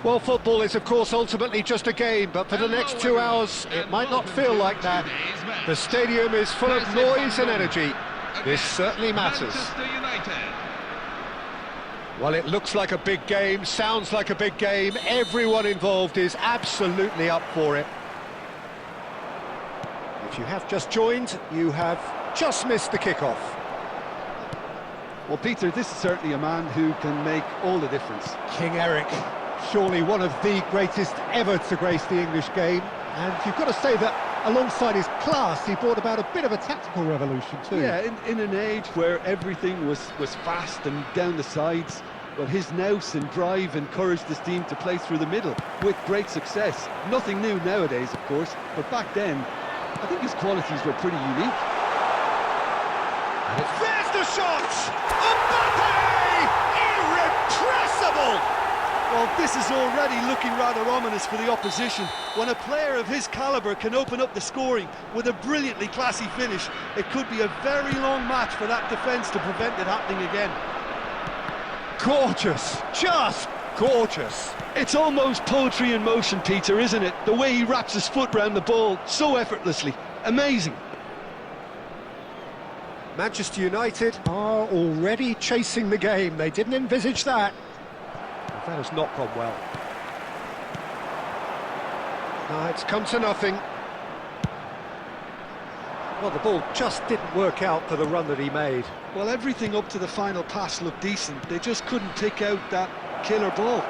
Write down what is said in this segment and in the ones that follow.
Well, football is, of course, ultimately just a game, but for the next 2 hours, it might not feel like that. The stadium is full of noise and energy. This certainly matters. Well, it looks like a big game, sounds like a big game. Everyone involved is absolutely up for it. If you have just joined, you have just missed the kickoff. Well, Peter, this is certainly a man who can make all the difference. King Eric, surely one of the greatest ever to grace the English game. And you've got to say that alongside his class, he brought about a bit of a tactical revolution too. Yeah, in an age where everything was fast and down the sides, well, his nous and drive encouraged his team to play through the middle with great success. Nothing new nowadays, of course, but back then, I think his qualities were pretty unique. There's the shot! Mbappe! Irrepressible! Well, this is already looking rather ominous for the opposition. When a player of his calibre can open up the scoring with a brilliantly classy finish, it could be a very long match for that defence to prevent it happening again. Gorgeous, just gorgeous. It's almost poetry in motion, Peter, isn't it? The way he wraps his foot round the ball so effortlessly. Amazing. Manchester United are already chasing the game. They didn't envisage that. That has not gone well. It's come to nothing. Well, the ball just didn't work out for the run that he made. Well, everything up to the final pass looked decent. They just couldn't pick out that killer ball.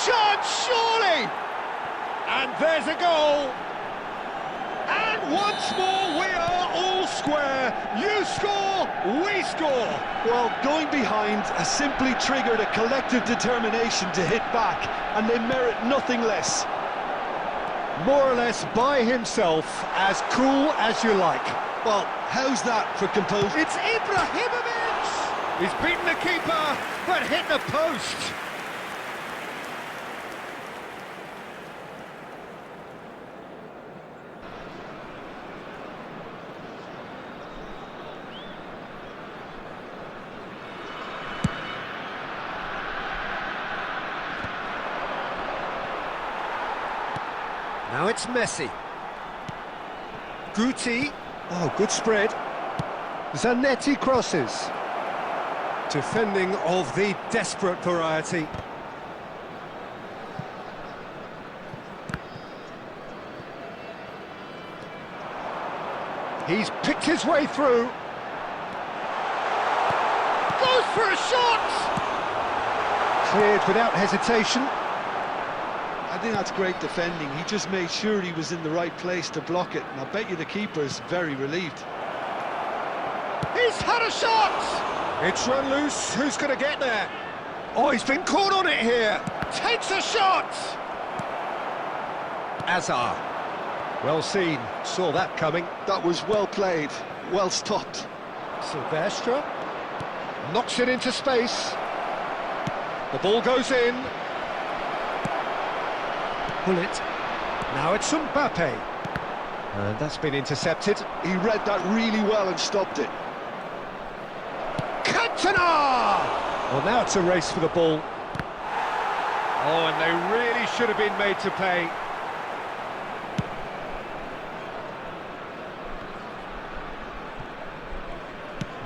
Chance, surely! And there's a goal! And once more we are all square. You score, we score. Well, going behind has simply triggered a collective determination to hit back, and they merit nothing less. More or less by himself, as cool as you like. Well, how's that for composure? It's Ibrahimovic! He's beaten the keeper, but hit the post. Now it's Messi. Guti. Oh, good spread. Zanetti crosses. Defending of the desperate variety. He's picked his way through. Goes for a shot! Cleared without hesitation. I think that's great defending. He just made sure he was in the right place to block it, and I bet you the keeper's very relieved. He's had a shot! It's run loose. Who's going to get there? Oh, he's been caught on it here. Takes a shot! Azar. Well seen. Saw that coming. That was well played, well stopped. Silvestre knocks it into space. The ball goes in. Pull it. Now it's Mbappe. And that's been intercepted. He read that really well and stopped it. Cantona! Well, now it's a race for the ball. Oh, and they really should have been made to pay.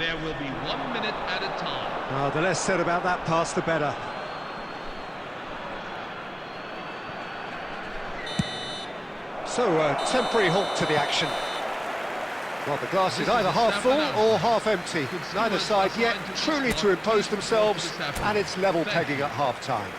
There will be 1 minute at a time. The less said about that pass, the better. So, a temporary halt to the action. Well, the glass is either half full or half empty. Neither side yet truly to impose themselves, and it's level pegging at half-time.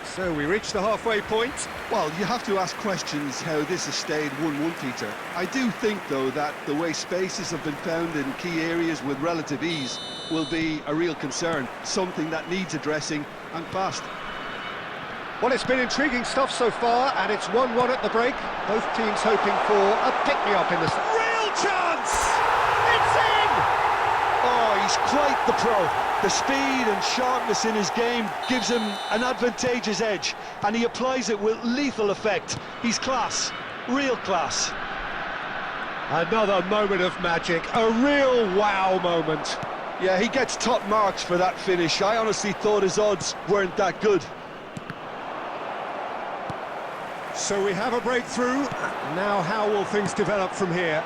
So we reach the halfway point. Well, you have to ask questions how this has stayed 1-1, Peter. I do think, though, that the way spaces have been found in key areas with relative ease will be a real concern, something that needs addressing, and fast. Well, it's been intriguing stuff so far, and it's 1-1 at the break. Both teams hoping for a pick-me-up in the... Real chance! It's in! Oh, he's quite the pro. The speed and sharpness in his game gives him an advantageous edge, and he applies it with lethal effect. He's class, real class. Another moment of magic, a real wow moment. Yeah, he gets top marks for that finish. I honestly thought his odds weren't that good. So we have a breakthrough. Now how will things develop from here?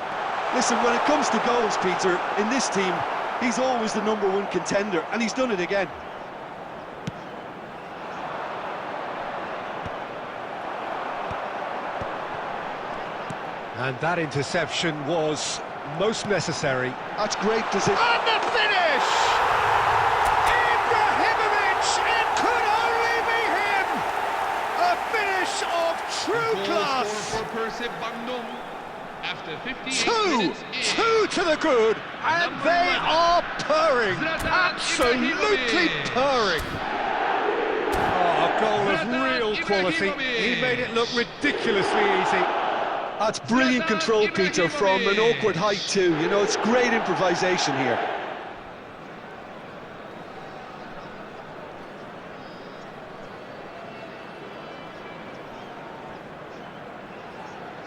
Listen, when it comes to goals, Peter, in this team, he's always the #1 contender, and he's done it again. And that interception was most necessary. That's great position. And the finish! Ibrahimovic! It could only be him! A finish of true class! For Persib Bandung after 58 Two! minutes in. Two to the good! And Number they 11. are purring! Zlatan Absolutely Ibrahimovic. purring! Oh, a goal of Zlatan real quality. Ibrahimovic. He made it look ridiculously easy. That's brilliant control, Peter, from an awkward height too. You know, it's great improvisation here.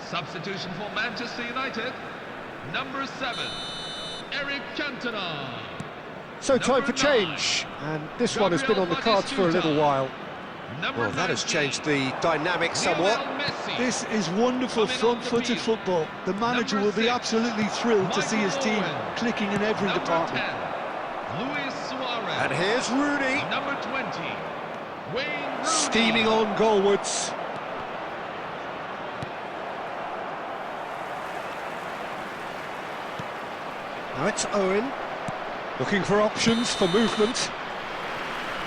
Substitution for Manchester United, number 7, Eric Cantona. So time for Number 9. change, and this one has been on the cards for a little while. Number Well, that has 19, changed the dynamic somewhat. Lionel Messi. This is wonderful Coming off the front-footed field. football. The manager Number will be 6, absolutely thrilled to see his team Michael Owen. clicking in every Number department. 10, Luis Suarez. And here's Rooney, Number 20, Wayne Rooney. steaming on goalwards. Now it's Owen, looking for options for movement.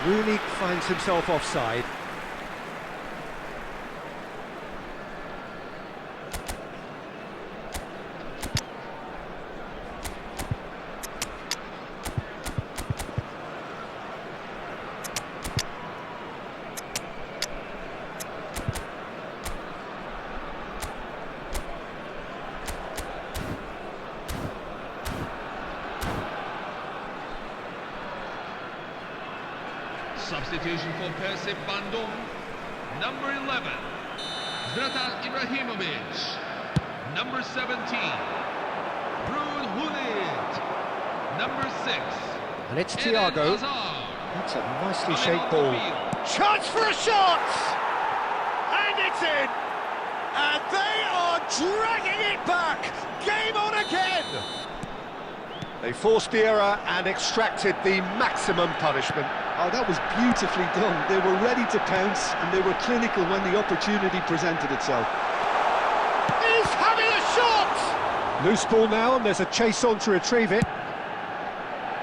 Rooney finds himself offside. Substitution for Persib Bandung, number 11, Zlatan Ibrahimovic. Number 17, Ruud Gullit. Number 6, And it's Eden Thiago. Hazard. That's a nicely Coming shaped on the ball. field. Chance for a shot! And it's in! And they are dragging it back! Game on again! They forced the error and extracted the maximum punishment. Oh, that was beautifully done. They were ready to pounce, and they were clinical when the opportunity presented itself. He's having a shot! Loose ball now, and there's a chase on to retrieve it.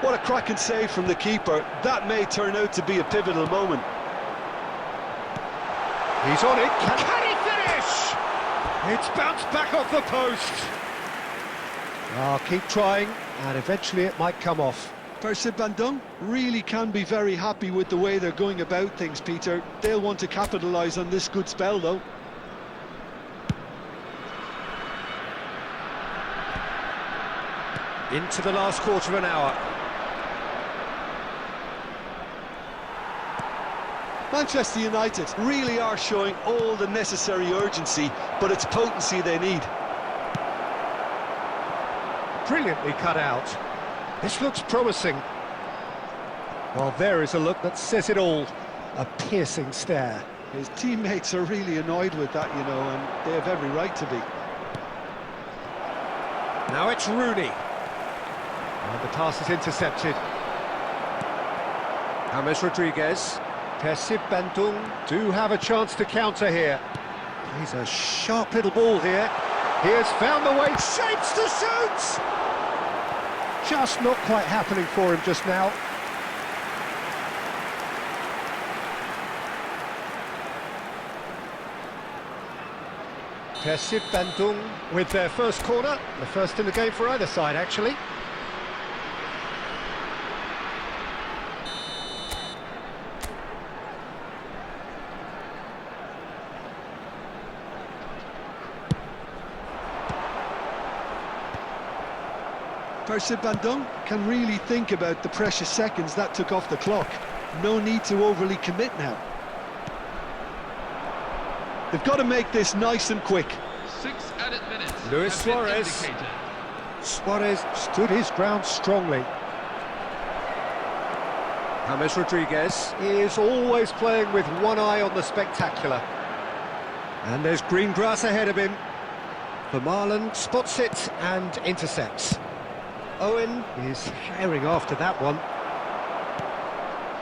What a cracking save from the keeper. That may turn out to be a pivotal moment. He's on it. Can he finish? It's bounced back off the post. Oh, keep trying, and eventually it might come off. Persib Bandung really can be very happy with the way they're going about things, Peter. They'll want to capitalise on this good spell, though. Into the last quarter of an hour. Manchester United really are showing all the necessary urgency, but it's potency they need. Brilliantly cut out. This looks promising. Well, there is a look that says it all. A piercing stare. His teammates are really annoyed with that, you know, and they have every right to be. Now it's Rooney. And the pass is intercepted. James Rodriguez. Persib Bandung do have a chance to counter here. He's a sharp little ball here. He has found the way, shapes to shoot! Just not quite happening for him just now. Persib Bandung with their first corner, the first in the game for either side actually. Persib Bandung can really think about the precious seconds that took off the clock. No need to overly commit now. They've got to make this nice and quick. 6 added minutes. Luis have been Suarez. indicated. Suarez stood his ground strongly. James Rodriguez is always playing with one eye on the spectacular. And there's green grass ahead of him. Vermaelen spots it and intercepts. Owen is herring after that one.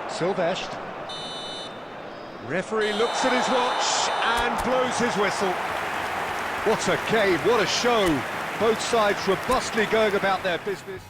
Silvestre. Referee looks at his watch and blows his whistle. What a game, what a show. Both sides robustly going about their business.